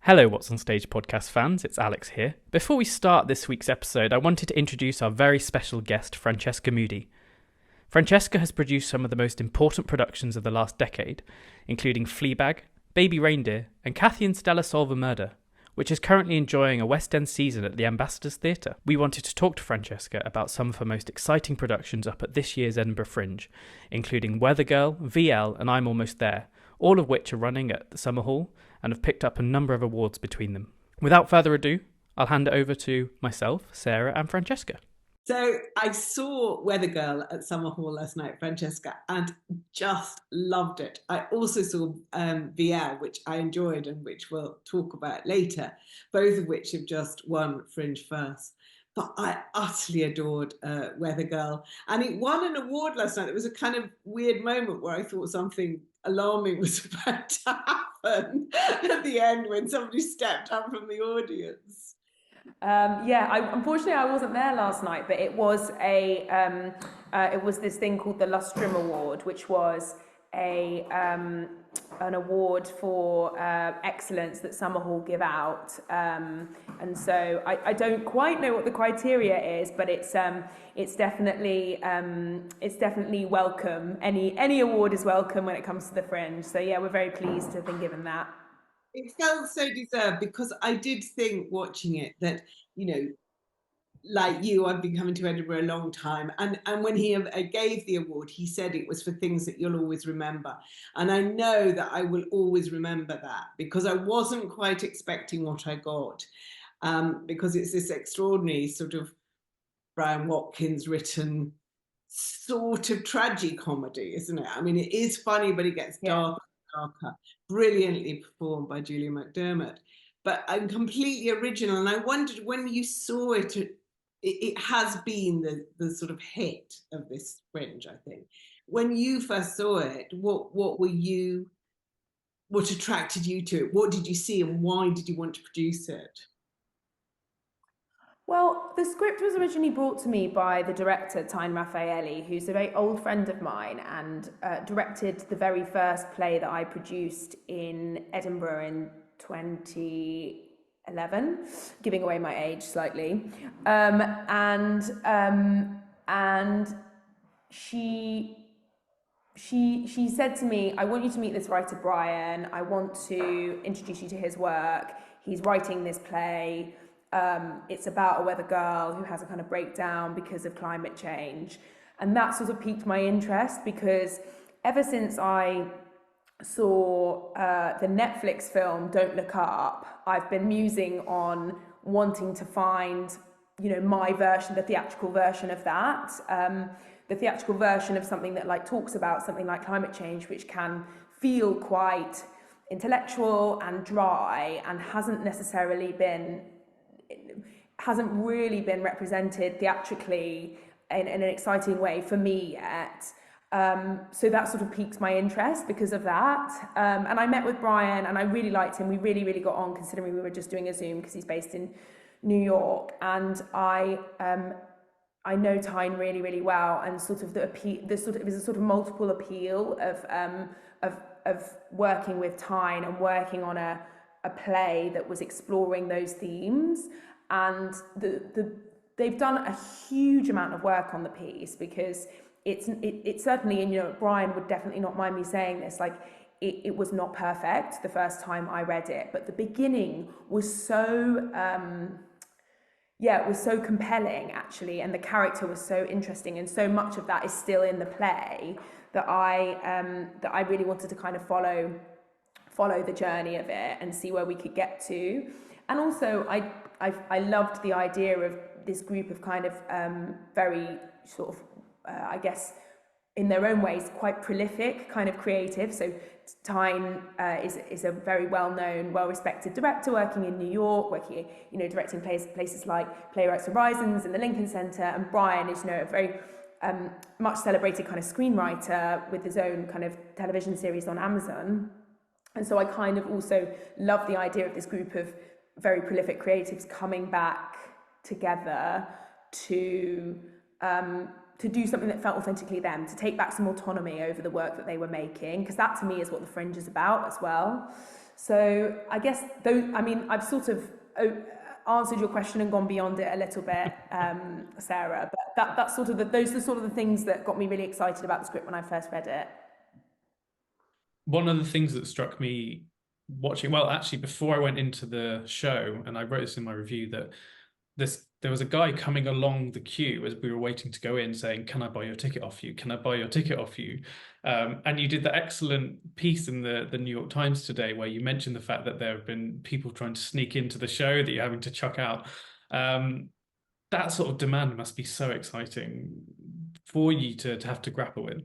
Hello, WhatsOnStage Podcast fans, it's Alex here. Before we start this week's episode, I wanted to introduce our very special guest, Francesca Moody. Francesca has produced some of the most important productions of the last decade, including Fleabag, Baby Reindeer, and Kathy and Stella Solve a Murder, which is currently enjoying a West End season at the Ambassadors Theatre. We wanted to talk to Francesca about some of her most exciting productions up at this year's Edinburgh Fringe, including Weather Girl, VL, and I'm Almost There, all of which are running at the Summer Hall and have picked up a number of awards between them. Without further ado, I'll hand it over to myself, Sarah, and Francesca. So I saw Weather Girl at Summer Hall last night, Francesca, and just loved it. I also saw VL, which I enjoyed and which we'll talk about later, both of which have just won Fringe First. But I utterly adored Weather Girl. And it won an award last night. It was a kind of weird moment where I thought something alarming was about to happen at the end when somebody stepped up from the audience. Unfortunately I wasn't there last night, but it was it was this thing called the Lustrum Award, which was an award for excellence that Summer Hall give out, and so I don't quite know what the criteria is, but it's definitely welcome. Any award is welcome when it comes to the Fringe. So yeah, we're very pleased to have been given that. It felt so deserved because I did think watching it that, you know, like you, I've been coming to Edinburgh a long time, and when he gave the award, he said it was for things that you'll always remember, and I know that I will always remember that because I wasn't quite expecting what I got, because it's this extraordinary sort of Brian Watkins written sort of tragicomedy, isn't it? I mean, it is funny, but it gets darker and darker. Brilliantly performed by Julia McDermott, but completely original. And I wondered when you saw it, it has been the sort of hit of this Fringe, I think. When you first saw it, what attracted you to it? What did you see and why did you want to produce it? Well, the script was originally brought to me by the director, Tyne Raffaelli, who's a very old friend of mine and directed the very first play that I produced in Edinburgh in 2011, giving away my age slightly. And she said to me, I want you to meet this writer, Brian. I want to introduce you to his work. He's writing this play. It's about a weather girl who has a kind of breakdown because of climate change. And that sort of piqued my interest because ever since I saw the Netflix film Don't Look Up, I've been musing on wanting to find, you know, my version, the theatrical version of that. The theatrical version of something that like talks about something like climate change, which can feel quite intellectual and dry and hasn't really been represented theatrically in an exciting way for me yet. So that sort of piqued my interest because of that. And I met with Brian and I really liked him. We really, really got on considering we were just doing a Zoom because he's based in New York. And I know Tyne really, really well, and sort of it was a sort of multiple appeal of working with Tyne and working on a play that was exploring those themes. And they've done a huge amount of work on the piece because it's certainly, and you know, Brian would definitely not mind me saying this, like it was not perfect the first time I read it, but the beginning was so it was so compelling actually, and the character was so interesting, and so much of that is still in the play that I really wanted to kind of follow the journey of it and see where we could get to. And also I loved the idea of this group of kind of very sort of I guess in their own ways quite prolific kind of creative. So Tyne is a very well-known, well-respected director working in New York, working, you know, directing places like Playwrights Horizons and the Lincoln Center. And Brian is, you know, a very much celebrated kind of screenwriter with his own kind of television series on Amazon. And so I kind of also love the idea of this group of very prolific creatives coming back together to do something that felt authentically them, to take back some autonomy over the work that they were making, because that to me is what the Fringe is about as well. So I guess those, I mean, I've sort of answered your question and gone beyond it a little bit, Sarah, but that's sort of those are the sort of the things that got me really excited about the script when I first read it. One of the things that struck me watching, well, actually, before I went into the show, and I wrote this in my review, that there was a guy coming along the queue as we were waiting to go in saying, "Can I buy your ticket off you? Can I buy your ticket off you?" And you did that excellent piece in the New York Times today where you mentioned the fact that there have been people trying to sneak into the show that you're having to chuck out. That sort of demand must be so exciting for you to have to grapple with.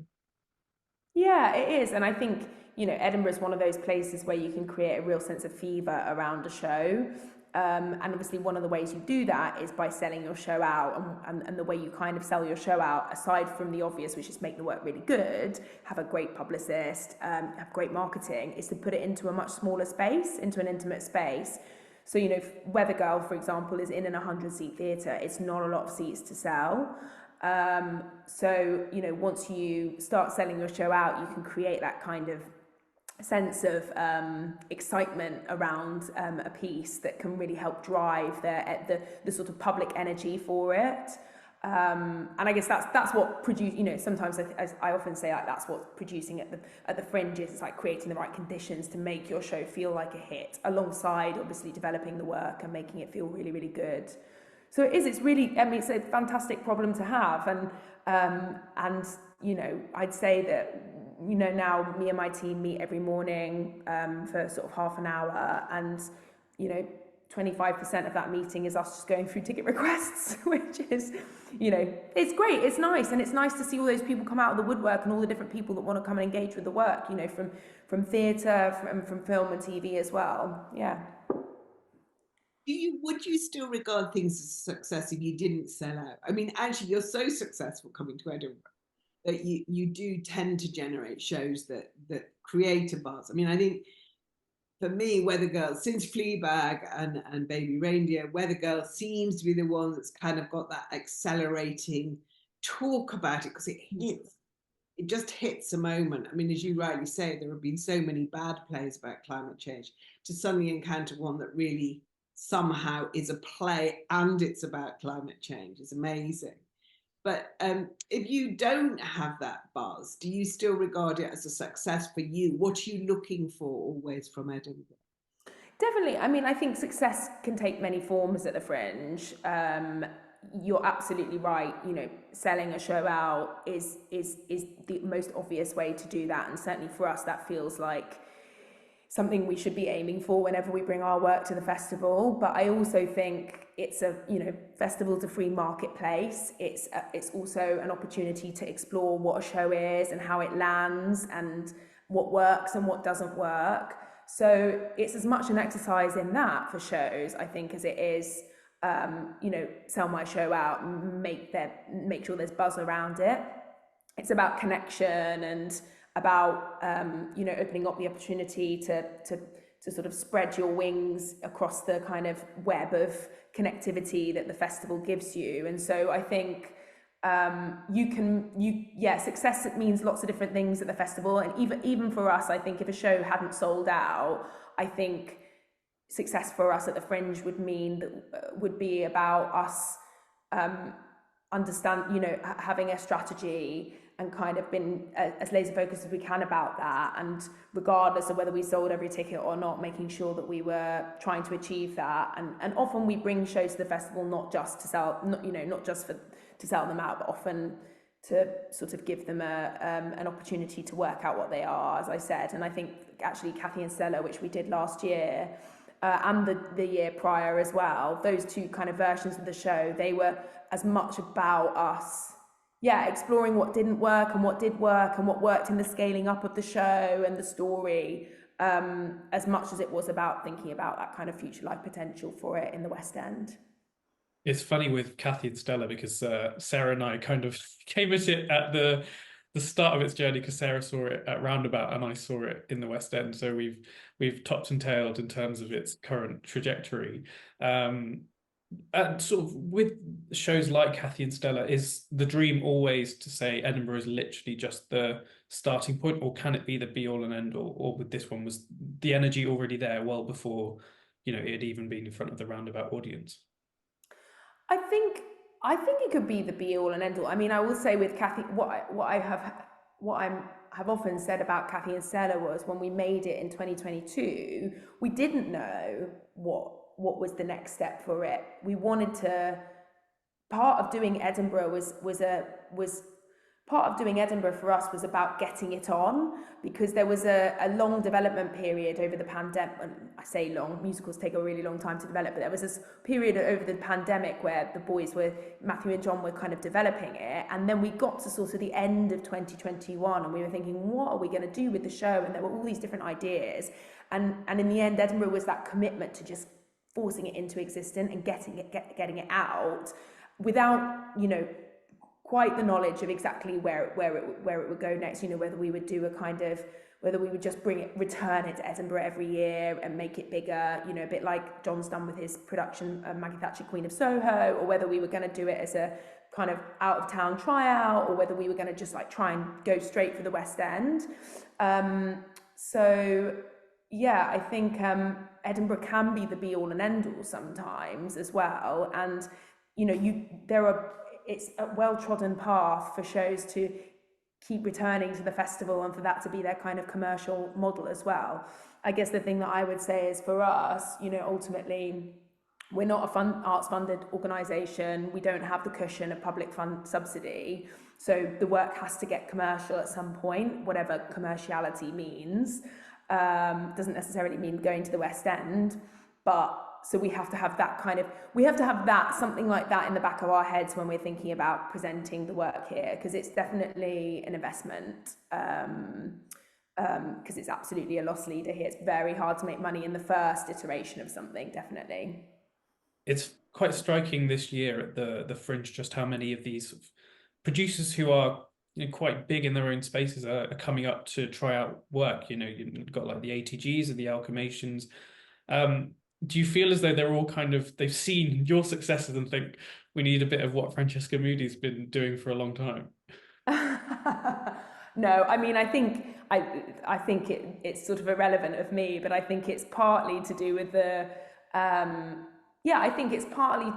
Yeah, it is. And I think, Edinburgh is one of those places where you can create a real sense of fever around a show. And obviously one of the ways you do that is by selling your show out, and the way you kind of sell your show out, aside from the obvious, which is make the work really good, have a great publicist, have great marketing, is to put it into a much smaller space, into an intimate space. So, Weather Girl, for example, is in an 100-seat theatre. It's not a lot of seats to sell. So, once you start selling your show out, you can create that kind of sense of excitement around a piece that can really help drive the sort of public energy for it. And I guess that's what sometimes as I often say, like, that's what producing at the Fringe is. It's like creating the right conditions to make your show feel like a hit, alongside obviously developing the work and making it feel really, really good. So it's really, it's a fantastic problem to have. And I'd say that, now me and my team meet every morning for sort of half an hour, and 25% of that meeting is us just going through ticket requests, which is, it's great, it's nice, and it's nice to see all those people come out of the woodwork and all the different people that want to come and engage with the work, from theatre, from film and TV as well. Yeah. Would you still regard things as a success if you didn't sell out? I mean, actually, you're so successful coming to Edinburgh that you do tend to generate shows that create a buzz. I mean, I think for me, Weather Girl, since Fleabag and Baby Reindeer, Weather Girl seems to be the one that's kind of got that accelerating talk about it, because it just hits a moment. I mean, as you rightly say, there have been so many bad plays about climate change. To suddenly encounter one that really somehow is a play and it's about climate change is amazing. But if you don't have that buzz, do you still regard it as a success for you? What are you looking for always from Edinburgh? Definitely. I mean, I think success can take many forms at the Fringe. You're absolutely right. Selling a show out is the most obvious way to do that. And certainly for us, that feels like something we should be aiming for whenever we bring our work to the festival. But I also think it's a festival's a free marketplace. It's also an opportunity to explore what a show is and how it lands and what works and what doesn't work. So it's as much an exercise in that for shows, I think, as it is sell my show out, make sure there's buzz around it. It's about connection and about opening up the opportunity to sort of spread your wings across the kind of web of connectivity that the festival gives you. And so I think success means lots of different things at the festival. And even for us, I think if a show hadn't sold out, I think success for us at the Fringe would be about us having a strategy and kind of been as laser focused as we can about that, and regardless of whether we sold every ticket or not, making sure that we were trying to achieve that. And often we bring shows to the festival not just to sell, not just to sell them out, but often to sort of give them an opportunity to work out what they are, as I said. And I think actually Kathy and Stella, which we did last year, and the year prior as well, those two kind of versions of the show, they were as much about us exploring what didn't work and what did work and what worked in the scaling up of the show and the story, as much as it was about thinking about that kind of future life potential for it in the West End. It's funny with Kathy and Stella because Sarah and I kind of came at it at the start of its journey, because Sarah saw it at Roundabout and I saw it in the West End. So we've topped and tailed in terms of its current trajectory. And sort of with shows like Kathy and Stella, is the dream always to say Edinburgh is literally just the starting point, or can it be the be all and end all? Or with this one, was the energy already there well before, it had even been in front of the roundabout audience? I think it could be the be all and end all. I mean, I will say with Kathy, what I have often said about Kathy and Stella was, when we made it in 2022, we didn't know what was the next step for it. We wanted to. Part of doing Edinburgh was part of doing Edinburgh for us was about getting it on, because there was a long development period over the pandemic. I say long, musicals take a really long time to develop, but there was this period over the pandemic where the boys Matthew and John were kind of developing it. And then we got to sort of the end of 2021 and we were thinking, what are we going to do with the show? And there were all these different ideas. And in the end, Edinburgh was that commitment to just forcing it into existence and getting it out without, quite the knowledge of exactly where it would go next, whether we would do whether we would just return it to Edinburgh every year and make it bigger, a bit like John's done with his production of Maggie Thatcher, Queen of Soho, or whether we were going to do it as a kind of out of town tryout, or whether we were going to just like try and go straight for the West End. So yeah, I think Edinburgh can be the be all and end all sometimes as well. And it's a well-trodden path for shows to keep returning to the festival and for that to be their kind of commercial model as well. I guess the thing that I would say is, for us, ultimately, we're not a arts-funded organisation. We don't have the cushion of public fund subsidy. So the work has to get commercial at some point, whatever commerciality means. Doesn't necessarily mean going to the West End, but so we have to have something like that in the back of our heads when we're thinking about presenting the work here, because it's definitely an investment, because it's absolutely a loss leader here. It's very hard to make money in the first iteration of something, definitely. It's quite striking this year at the Fringe just how many of these producers who are quite big in their own spaces are coming up to try out work. You've got like the ATGs and the Alchemations. Do you feel as though they're all they've seen your successes and think, we need a bit of what Francesca Moody's been doing for a long time? No, I mean, I think it's sort of irrelevant of me, but I think it's partly to do with I think it's partly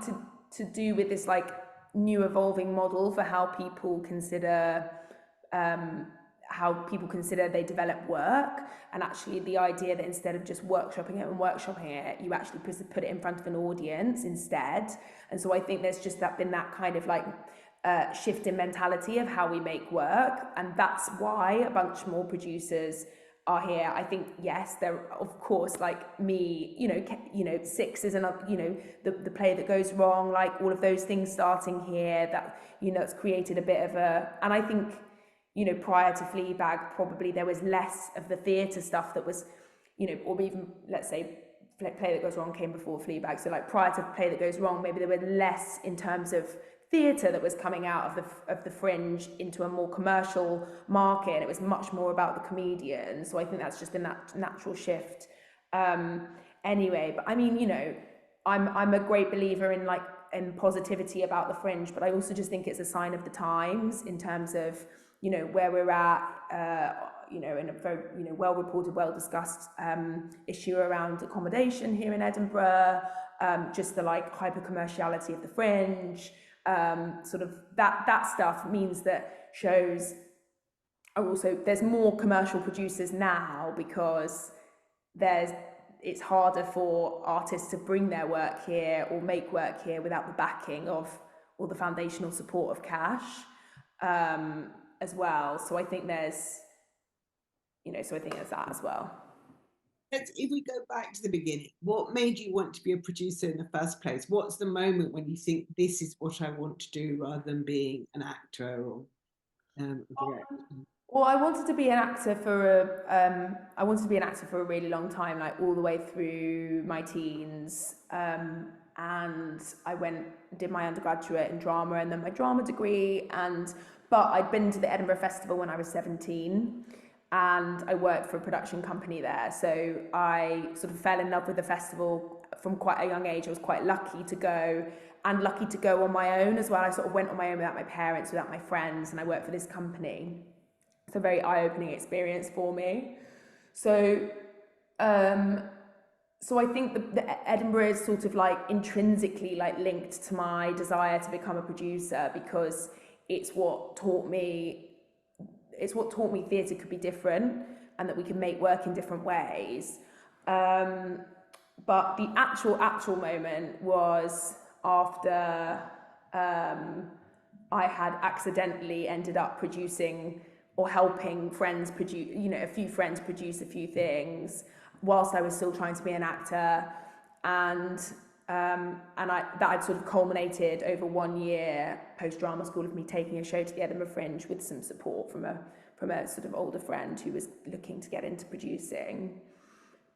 to do with this like new evolving model for how people consider they develop work, and actually the idea that instead of just workshopping it, you actually put it in front of an audience instead. And so I think there's just been that kind of like shift in mentality of how we make work, and that's why a bunch more producers are here. I think, yes, there, of course, like me, Six is another, the play that goes wrong, like all of those things starting here, that, it's created a bit of and I think, prior to Fleabag, probably there was less of the theatre stuff that was, or even, let's say, Play That Goes Wrong came before Fleabag. So like prior to Play That Goes Wrong, maybe there was less in terms of theatre that was coming out of the Fringe into a more commercial market, and it was much more about the comedians. So I think that's just been that natural shift. Anyway, but I mean, I'm a great believer in positivity about the Fringe, but I also just think it's a sign of the times in terms of where we're at, in a very well reported, well discussed issue around accommodation here in Edinburgh, just the like hyper commerciality of the Fringe. Sort of that stuff means that shows are also, there's more commercial producers now, because it's harder for artists to bring their work here or make work here without the backing of or the foundational support of cash as well. So I think there's that as well. If we go back to the beginning, what made you want to be a producer in the first place? What's the moment when you think, this is what I want to do, rather than being an actor or a director? Well, I wanted to be an actor for a really long time, like all the way through my teens. And I did my undergraduate in drama and then my drama degree. But I'd been to the Edinburgh Festival when I was 17. And I worked for a production company there. So I sort of fell in love with the festival from quite a young age. I was quite lucky to go on my own as well. I sort of went on my own without my parents, without my friends, and I worked for this company. it's a very eye-opening experience for me. So so I think the Edinburgh is sort of like intrinsically like linked to my desire to become a producer, because it's what taught me theatre could be different and that we can make work in different ways. But the actual moment was after I had accidentally ended up producing or helping friends produce, a few friends produce a few things whilst I was still trying to be an actor, and that had sort of culminated over 1 year post drama school of me taking a show to the Edinburgh Fringe with some support from a sort of older friend who was looking to get into producing.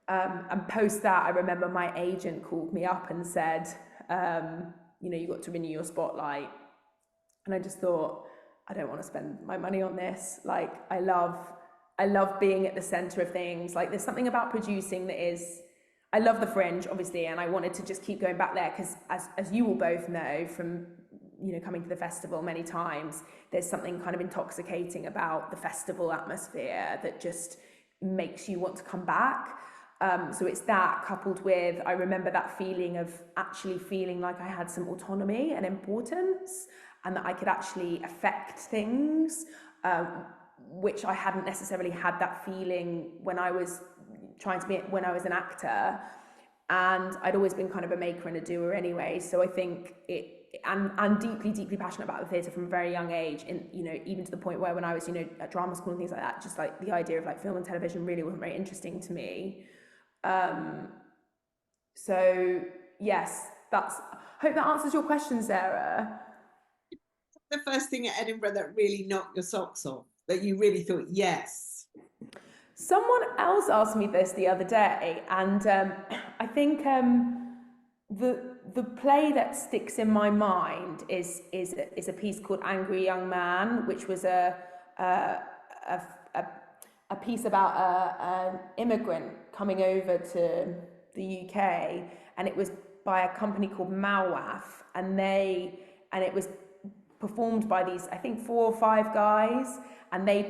And post that, I remember my agent called me up and said, you got to renew your spotlight. And I just thought, I don't want to spend my money on this. Like, I love being at the center of things. Like, there's something about producing that is, I love the Fringe, obviously, and I wanted to just keep going back there because, as you will both know from, coming to the festival many times, there's something kind of intoxicating about the festival atmosphere that just makes you want to come back. So it's that coupled with, I remember that feeling of actually feeling like I had some autonomy and importance, and that I could actually affect things, which I hadn't necessarily had that feeling when I was when I was an actor. And I'd always been kind of a maker and a doer anyway. So I think I'm deeply passionate about the theatre from a very young age, and even to the point where when I was at drama school and things like that, just like the idea of like film and television really wasn't very interesting to me. So yes, hope that answers your question, Sarah. The first thing at Edinburgh that really knocked your socks off, that you really thought, yes? Someone else asked me this the other day, and I think the play that sticks in my mind is a piece called Angry Young Man, which was a piece about an immigrant coming over to the UK, and it was by a company called Malwaf, and it was performed by these, I think, 4 or 5 guys, and they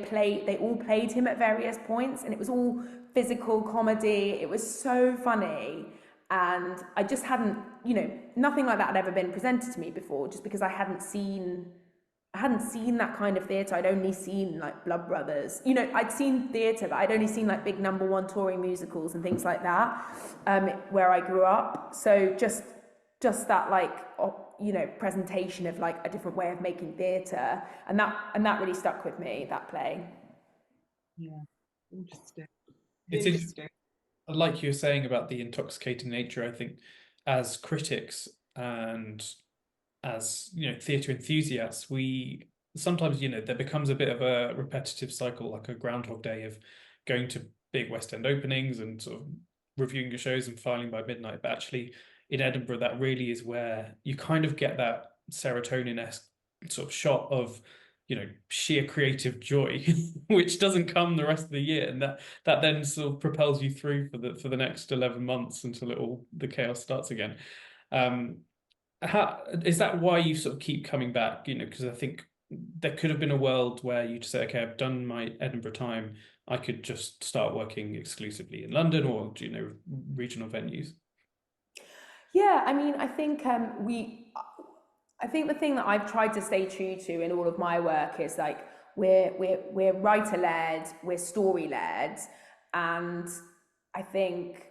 all played him at various points, and it was all physical comedy. It was so funny, and I just hadn't, nothing like that had ever been presented to me before, just because I hadn't seen that kind of theatre. I'd only seen like Blood Brothers. I'd seen theatre, but I'd only seen like big #1 touring musicals and things like that, where I grew up. So just that like, presentation of like a different way of making theatre, and that really stuck with me, that play. Yeah, interesting. It's interesting. Like you were saying about the intoxicating nature, I think as critics and as theatre enthusiasts, we sometimes there becomes a bit of a repetitive cycle, like a Groundhog Day of going to big West End openings and sort of reviewing your shows and filing by midnight. But actually in Edinburgh, that really is where you kind of get that serotonin-esque sort of shot of sheer creative joy, which doesn't come the rest of the year, and that then sort of propels you through for the next 11 months until the chaos starts again. Is that why you sort of keep coming back? Because I think there could have been a world where you just say, okay, I've done my Edinburgh time, I could just start working exclusively in London or regional venues. Yeah, I mean, I think I think the thing that I've tried to stay true to in all of my work is like we're writer-led, we're story-led, and I think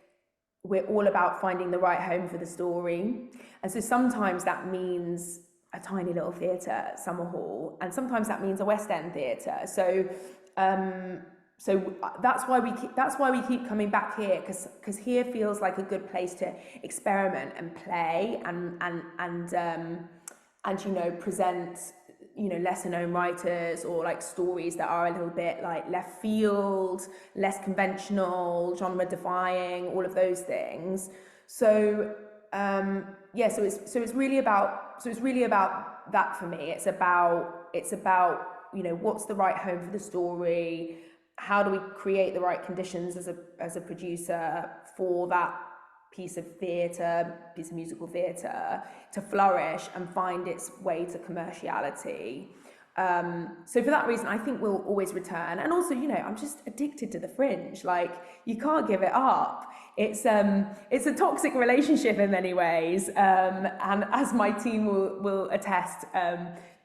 we're all about finding the right home for the story. And so sometimes that means a tiny little theatre at Summerhall, and sometimes that means a West End theatre. So that's why we keep coming back here, because here feels like a good place to experiment and play and present lesser known writers, or like stories that are a little bit like left field, less conventional, genre defying, all of those things. So so it's really about that for me. It's about what's the right home for the story. How do we create the right conditions as a producer for that piece of musical theatre to flourish and find its way to commerciality? So for that reason, I think we'll always return. And also, you know, I'm just addicted to the Fringe. Like, you can't give it up. It's a toxic relationship in many ways. And as my team will attest,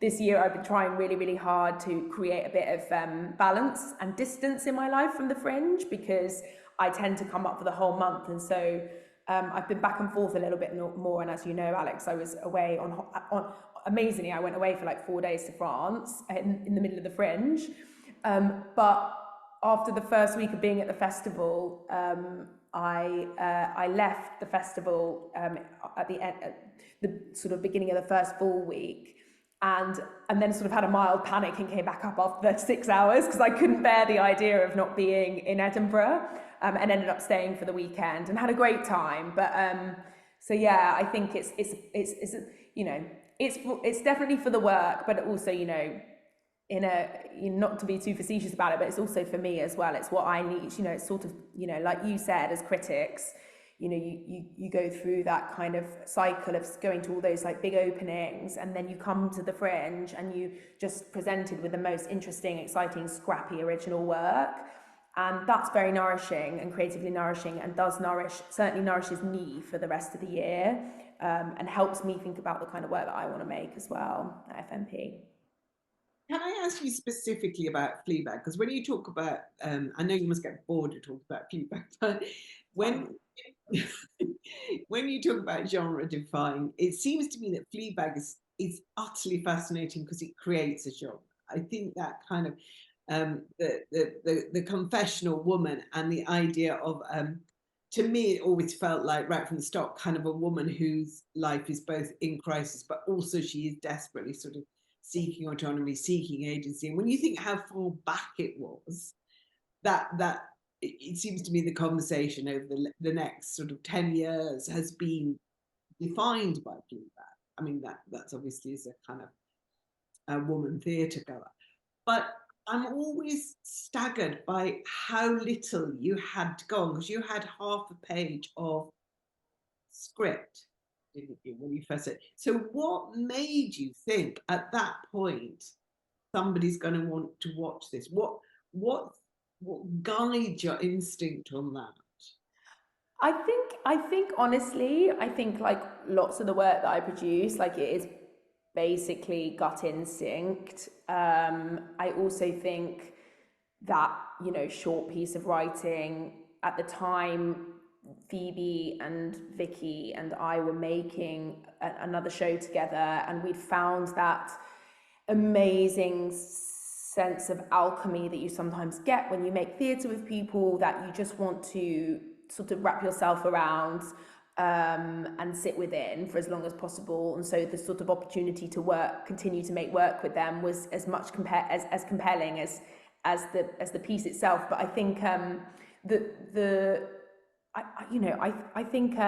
this year I've been trying really, really hard to create a bit of balance and distance in my life from the Fringe, because I tend to come up for the whole month. And so I've been back and forth a little bit more. And as you know, Alex, I was away on amazingly, I went away for like 4 days to France in the middle of the Fringe. But after the first week of being at the festival, I left the festival at the end, at the sort of beginning of the first full week. And then sort of had a mild panic and came back up after 6 hours because I couldn't bear the idea of not being in Edinburgh, and ended up staying for the weekend and had a great time. But so yeah, I think it's you know, it's definitely for the work, but also, you know, not to be too facetious about it, but it's also for me as well. It's what I need, you know. It's sort of, you know, like you said, as critics, you know, you go through that kind of cycle of going to all those like big openings, and then you come to the Fringe and you just presented with the most interesting, exciting, scrappy, original work. And that's very nourishing and creatively nourishing, and certainly nourishes me for the rest of the year, and helps me think about the kind of work that I want to make as well at FMP. Can I ask you specifically about Fleabag? Because when you talk about, I know you must get bored of talking about Fleabag, but when you talk about genre defying, it seems to me that Fleabag is utterly fascinating because it creates a genre. I think that kind of the confessional woman, and the idea of to me it always felt like right from the start kind of a woman whose life is both in crisis, but also she is desperately sort of seeking autonomy, seeking agency. And when you think how far back it was, that it seems to me the conversation over the next sort of 10 years has been defined by Fleabag. I mean, that's obviously is a kind of a woman theatre goer, but I'm always staggered by how little you had to go on, because you had half a page of script, didn't you, when you first said? So what made you think at that point somebody's going to want to watch this? What guides your instinct on that? I think honestly, I think like lots of the work that I produce, like it is basically gut instinct. I also think that, you know, short piece of writing at the time, Phoebe and Vicky and I were making another show together, and we'd found that amazing sense of alchemy that you sometimes get when you make theatre with people, that you just want to sort of wrap yourself around and sit within for as long as possible. And so the sort of opportunity to continue to make work with them was as much as compelling as the piece itself. But I think I think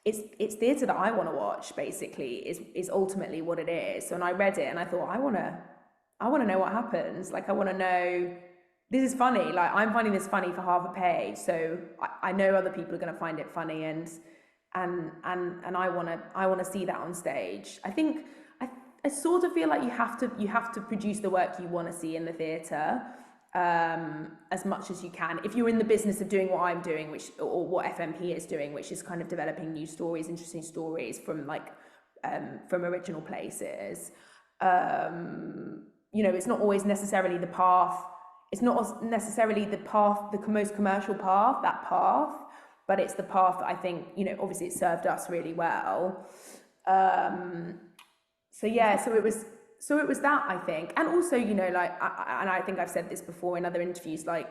it's theatre that I want to watch, basically, is ultimately what it is. So when I read it and I thought, I want to know what happens. Like, I want to know, this is funny. Like, I'm finding this funny for half a page, so I know other people are going to find it funny, and I want to see that on stage. I think I sort of feel like you have to produce the work you want to see in the theatre, as much as you can, if you're in the business of doing what I'm doing, or what FMP is doing, which is kind of developing new stories, interesting stories from original places. You know, it's not always necessarily the path. It's not necessarily the most commercial path, but it's the path that I think, you know, obviously it served us really well. So it was that, I think. And also, you know, like, I think I've said this before in other interviews, like,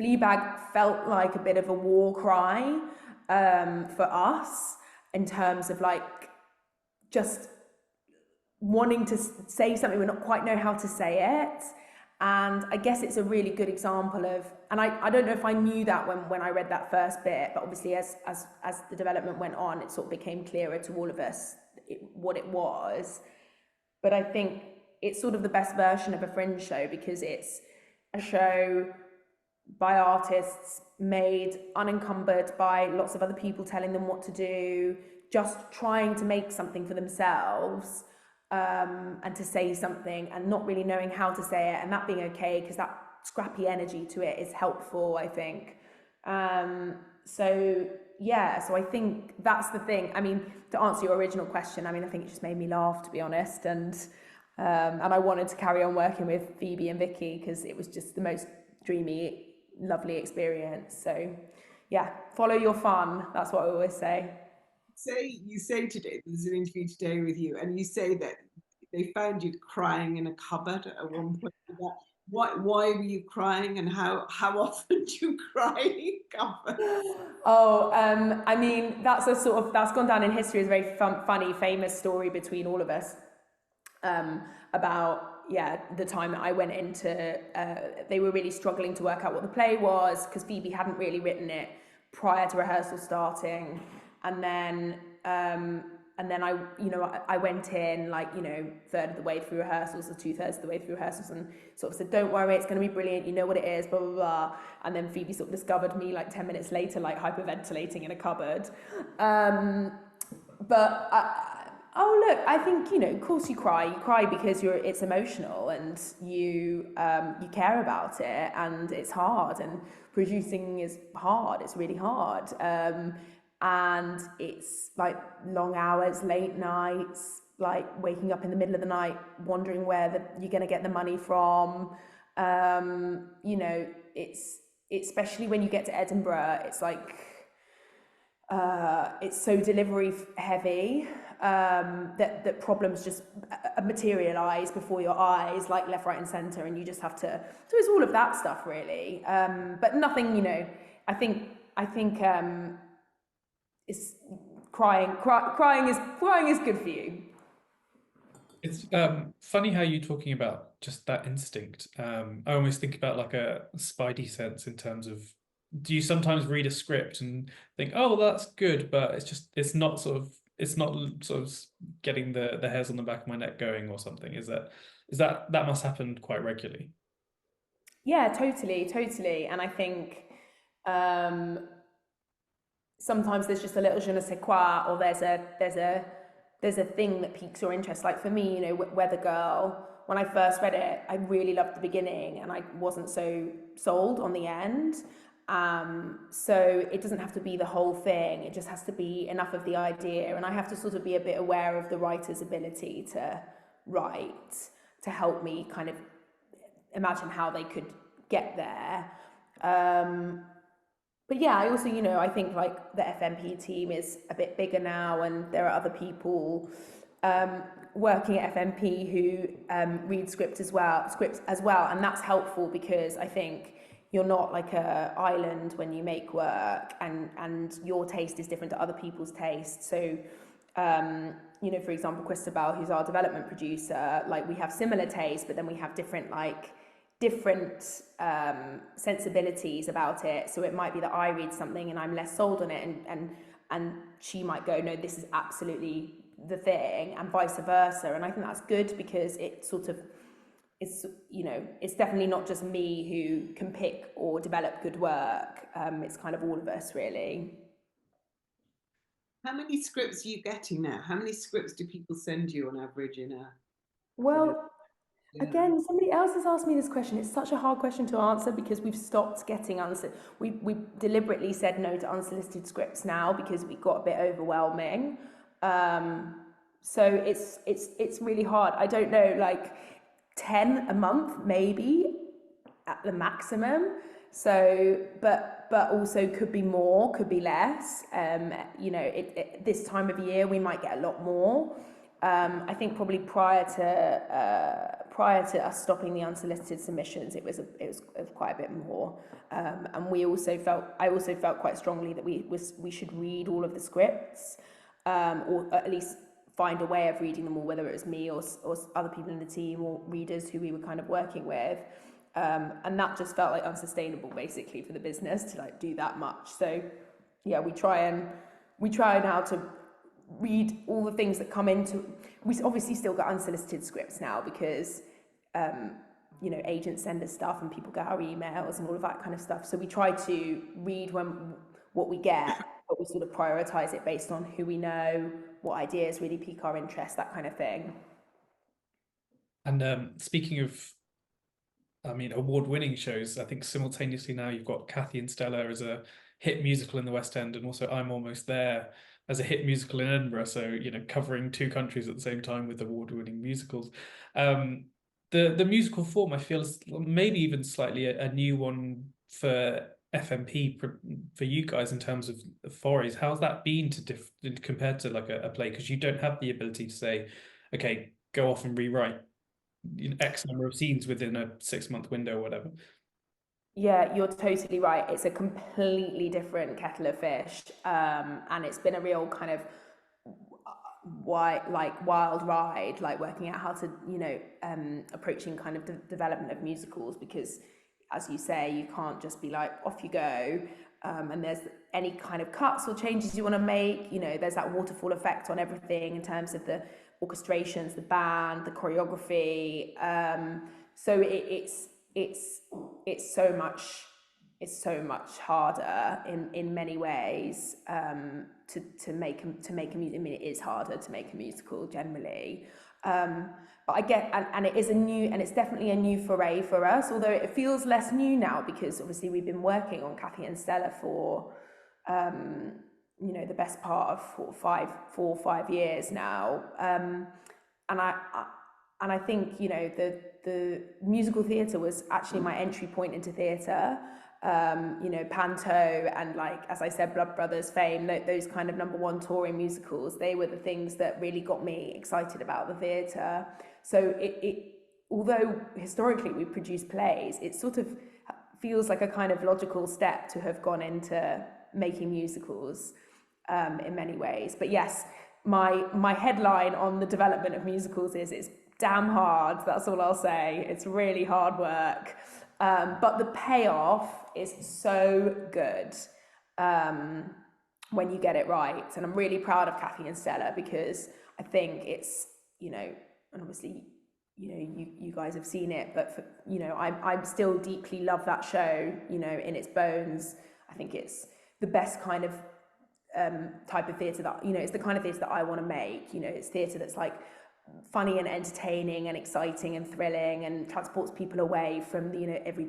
Fleabag felt like a bit of a war cry for us, in terms of like just wanting to say something, we not quite know how to say it. And I guess it's a really good example of, and I don't know if I knew that when I read that first bit, but obviously as the development went on, it sort of became clearer to all of us what it was. But I think it's sort of the best version of a Fringe show, because it's a show by artists, made unencumbered by lots of other people telling them what to do, just trying to make something for themselves. and to say something and not really knowing how to say it, and that being okay, because that scrappy energy to it is helpful, I think. So I think that's the thing. I mean, to answer your original question, I mean, I think it just made me laugh, to be honest, and I wanted to carry on working with Phoebe and Vicky because it was just the most dreamy, lovely experience. So yeah, follow your fun. That's what I always say. You say today, there's an interview today with you, and you say that they found you crying in a cupboard at one point. Why were you crying, and how often do you cry in cupboard? Oh, I mean, that's gone down in history as a very funny, famous story between all of us, about the time that I went into. They were really struggling to work out what the play was because Phoebe hadn't really written it prior to rehearsal starting, and then I went in like, third of the way through rehearsals or 2/3 of the way through rehearsals and sort of said, don't worry, it's going to be brilliant, you know what it is, blah, blah, blah. And then Phoebe sort of discovered me like 10 minutes later, like hyperventilating in a cupboard. Look, I think, of course you cry because it's emotional and you care about it, and it's hard, and producing is hard, it's really hard. And it's like long hours, late nights, like waking up in the middle of the night, wondering where you're going to get the money from. It's especially when you get to Edinburgh, it's like, it's so delivery heavy, that problems just materialize before your eyes, like left, right and center. And you just have to, so it's all of that stuff really. But nothing, I think, it's crying is good for you. It's funny how you're talking about just that instinct. I almost think about like a spidey sense in terms of, do you sometimes read a script and think, oh, well, that's good, but it's not sort of getting the hairs on the back of my neck going or something? Is that must happen quite regularly? Yeah, totally. And I think sometimes there's just a little je ne sais quoi, or there's a thing that piques your interest. Like for me, Weather Girl, when I first read it, I really loved the beginning and I wasn't so sold on the end. So it doesn't have to be the whole thing. It just has to be enough of the idea. And I have to sort of be a bit aware of the writer's ability to write, to help me kind of imagine how they could get there. But yeah, I also, I think like the FMP team is a bit bigger now, and there are other people working at FMP who read scripts as well, and that's helpful because I think you're not like a island when you make work, and your taste is different to other people's taste. So, for example, Christabel, who's our development producer, like we have similar tastes, but then we have different sensibilities about it. So it might be that I read something and I'm less sold on it, and she might go, no, this is absolutely the thing, and vice versa. And I think that's good because it sort of, it's definitely not just me who can pick or develop good work. It's kind of all of us really. How many scripts are you getting now? How many scripts do people send you on average in a? Well, again, somebody else has asked me this question. It's such a hard question to answer because we've stopped getting we deliberately said no to unsolicited scripts now because we got a bit overwhelming. So it's really hard. I don't know, like 10 a month maybe at the maximum. So, but also could be more, could be less. This time of year we might get a lot more. I think probably prior to us stopping the unsolicited submissions, it was quite a bit more. And I also felt quite strongly that we should read all of the scripts, or at least find a way of reading them all, whether it was me or other people in the team or readers who we were kind of working with. And that just felt like unsustainable basically for the business to like do that much. So yeah, we try now to read all the things that come into. We obviously still got unsolicited scripts now because agents send us stuff and people get our emails and all of that kind of stuff. So we try to read what we get, but we sort of prioritize it based on who we know, what ideas really pique our interest, that kind of thing. And speaking of, I mean, award-winning shows, I think simultaneously now you've got Kathy and Stella as a hit musical in the West End, and also I'm Almost There as a hit musical in Edinburgh. So, you know, covering two countries at the same time with award-winning musicals. The musical form, I feel, is maybe even slightly a new one for FMP for you guys in terms of forays. How's that been compared to like a play? Because you don't have the ability to say, okay, go off and rewrite X number of scenes within a 6-month window or whatever. Yeah, you're totally right. It's a completely different kettle of fish, and it's been a real kind of wild ride, like working out how to, approaching kind of development of musicals, because as you say, you can't just be like, off you go. And there's any kind of cuts or changes you want to make, there's that waterfall effect on everything in terms of the orchestrations, the band, the choreography. So it's so much harder in many ways to make a musical. I mean, it is harder to make a musical generally, but I get, and it is it's definitely a new foray for us, although it feels less new now because obviously we've been working on Kathy and Stella for the best part of 4 or 5 years now, and I think the musical theatre was actually my entry point into theatre. Panto and, like, as I said, Blood Brothers, Fame, those kind of #1 touring musicals, they were the things that really got me excited about the theatre. So it although historically we produced plays, it sort of feels like a kind of logical step to have gone into making musicals in many ways. But yes, my headline on the development of musicals is it's damn hard. That's all I'll say. It's really hard work. But the payoff is so good when you get it right. And I'm really proud of Kathy and Stella because I think it's, and obviously, you guys have seen it, but I still deeply love that show, in its bones. I think it's the best kind of type of theatre that, it's the kind of theatre that I want to make. It's theatre that's like funny and entertaining and exciting and thrilling and transports people away from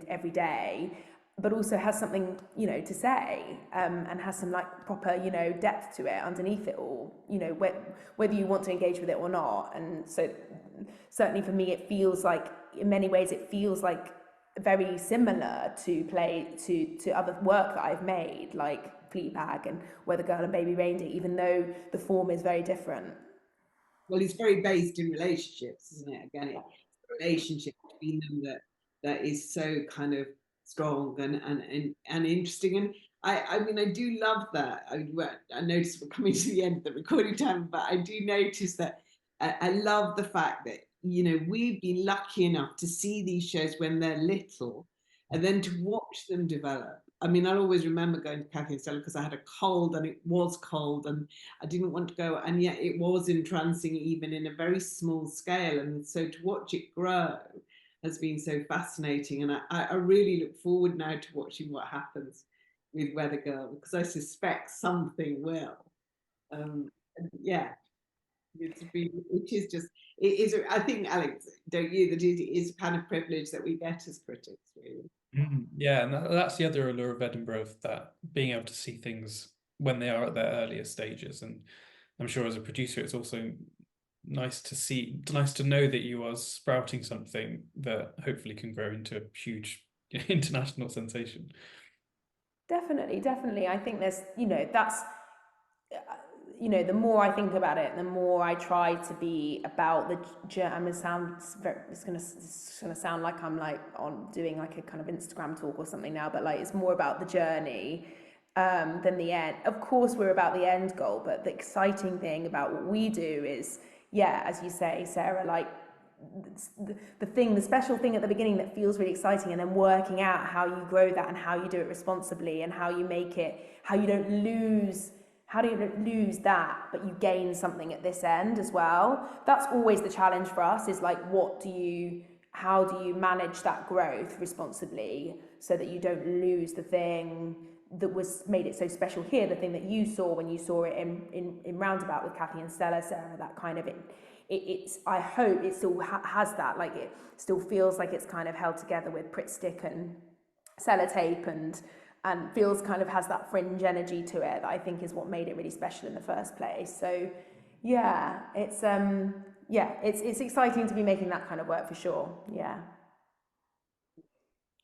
every day, but also has something to say, and has some like proper depth to it underneath it all, whether you want to engage with it or not. And so certainly for me, it feels like, in many ways, it feels like very similar to other work that I've made, like Fleabag and Wood and Baby Reindeer, even though the form is very different. Well, it's very based in relationships, isn't it? Again, it's a relationship between them that is so kind of strong and interesting. And I mean, I do love that. I noticed we're coming to the end of the recording time, but I do notice that I love the fact that, we've been lucky enough to see these shows when they're little and then to watch them develop. I mean, I'll always remember going to Kathy and Stella because I had a cold and it was cold and I didn't want to go. And yet it was entrancing, even in a very small scale. And so to watch it grow has been so fascinating. And I really look forward now to watching what happens with Weather Girl, because I suspect something will. Yeah. It is, I think, Alex, don't you, that it is a kind of privilege that we get as critics, really. Yeah, and that's the other allure of Edinburgh, that being able to see things when they are at their earlier stages. And I'm sure as a producer, it's also nice to know that you are sprouting something that hopefully can grow into a huge international sensation. Definitely. I think there's, that's, the more I think about it, the more I try to be about the journey. It's gonna sound like I'm like doing like a kind of Instagram talk or something now, but like it's more about the journey than the end. Of course, we're about the end goal, but the exciting thing about what we do is, yeah, as you say, Sarah, like the special thing at the beginning that feels really exciting, and then working out how you grow that and how you do it responsibly and how you make it, how do you not lose that, but you gain something at this end as well. That's always the challenge for us, is like, how do you manage that growth responsibly so that you don't lose the thing that was made it so special here, the thing that you saw when you saw it in Roundabout with Kathy and Stella, Sarah, that kind of I hope it still has that, like it still feels like it's kind of held together with Pritt stick and sellotape and feels kind of has that fringe energy to it that I think is what made it really special in the first place. So yeah, it's exciting to be making that kind of work for sure. Yeah.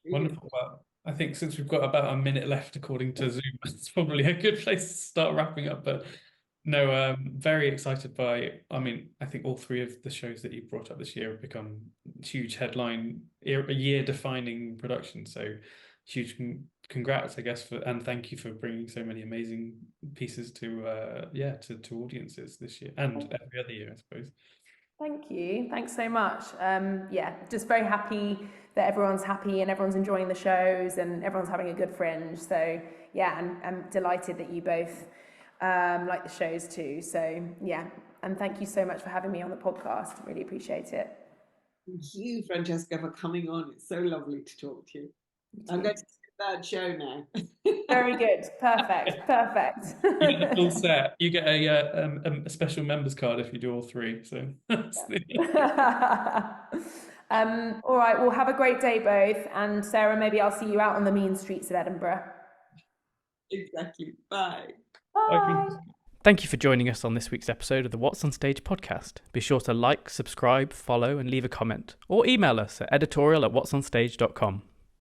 Wonderful. Well, I think since we've got about a minute left according to Zoom, it's probably a good place to start wrapping up. But no, very excited by, I mean, I think all three of the shows that you've brought up this year have become huge headline, a year-defining productions. So huge congrats, I guess, and thank you for bringing so many amazing pieces to audiences this year and every other year, I suppose. Thank you. Thanks so much. Just very happy that everyone's happy and everyone's enjoying the shows and everyone's having a good Fringe. So yeah, and I'm delighted that you both like the shows too. So yeah, and thank you so much for having me on the podcast. Really appreciate it. Thank you, Francesca, for coming on. It's so lovely to talk to you. I'm going to see the third show now. Very good. Perfect. You get the full set. You get a special members card if you do all three. So all right, well, have a great day both, and Sarah, maybe I'll see you out on the mean streets of Edinburgh. Exactly. Bye. Bye. Thank you for joining us on this week's episode of the What's on Stage podcast. Be sure to like, subscribe, follow and leave a comment, or email us at editorial@whatsonstage.com.